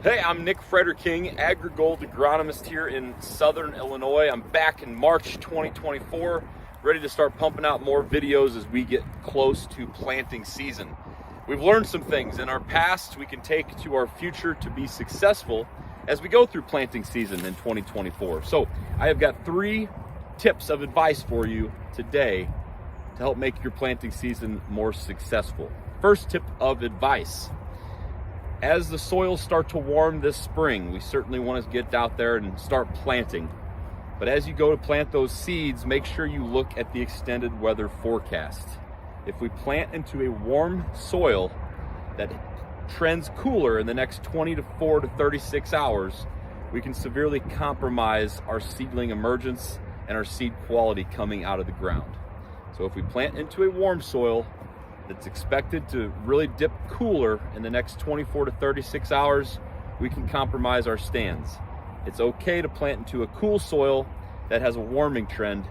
Hey, I'm Nick King, AgriGold agronomist here in Southern Illinois. I'm back in March 2024, ready to start pumping out more videos as we get close to planting season. We've learned some things in our past we can take to our future to be successful as we go through planting season in 2024. So I have got 3 tips of advice for you today to help make your planting season more successful. First tip of advice: as the soils start to warm this spring, we certainly want to get out there and start planting. But as you go to plant those seeds, make sure you look at the extended weather forecast. If we plant into a warm soil that trends cooler in the next 24 to 36 hours, we can severely compromise our seedling emergence and our seed quality coming out of the ground. So if we plant into a warm soil that's expected to really dip cooler in the next 24 to 36 hours, we can compromise our stands. It's okay to plant into a cool soil that has a warming trend,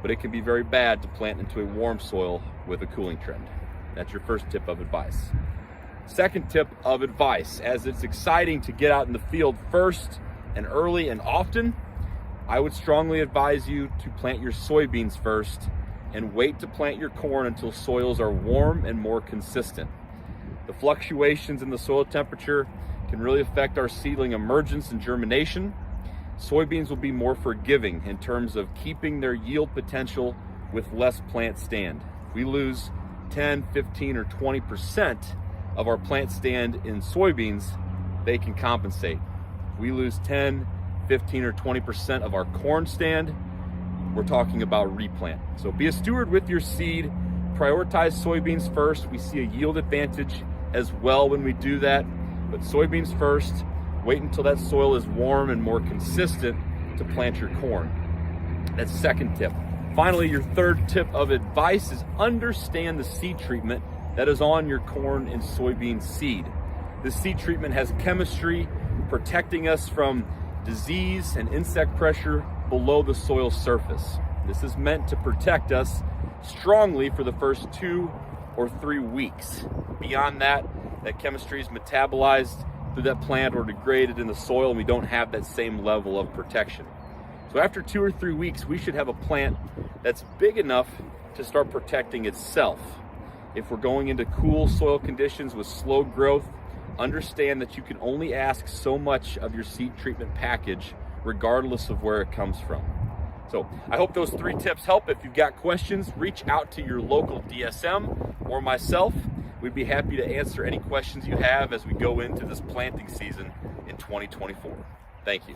but it can be very bad to plant into a warm soil with a cooling trend. That's your first tip of advice. Second tip of advice: as it's exciting to get out in the field first and early and often, I would strongly advise you to plant your soybeans first and wait to plant your corn until soils are warm and more consistent. The fluctuations in the soil temperature can really affect our seedling emergence and germination. Soybeans will be more forgiving in terms of keeping their yield potential with less plant stand. If we lose 10, 15, or 20% of our plant stand in soybeans, they can compensate. If we lose 10, 15, or 20% of our corn stand, we're talking about replant. So be a steward with your seed. Prioritize soybeans first. We see a yield advantage as well when we do that, but soybeans first. Wait until that soil is warm and more consistent to plant your corn. That's second tip. Finally, your third tip of advice is understand the seed treatment that is on your corn and soybean seed. This seed treatment has chemistry protecting us from disease and insect pressure below the soil surface. This is meant to protect us strongly for the first 2 or 3 weeks. Beyond that, that chemistry is metabolized through that plant or degraded in the soil, and we don't have that same level of protection. So after 2 or 3 weeks, we should have a plant that's big enough to start protecting itself. If we're going into cool soil conditions with slow growth, understand that you can only ask so much of your seed treatment package regardless of where it comes from. So I hope those 3 tips help. If you've got questions, reach out to your local DSM or myself. We'd be happy to answer any questions you have as we go into this planting season in 2024. Thank you.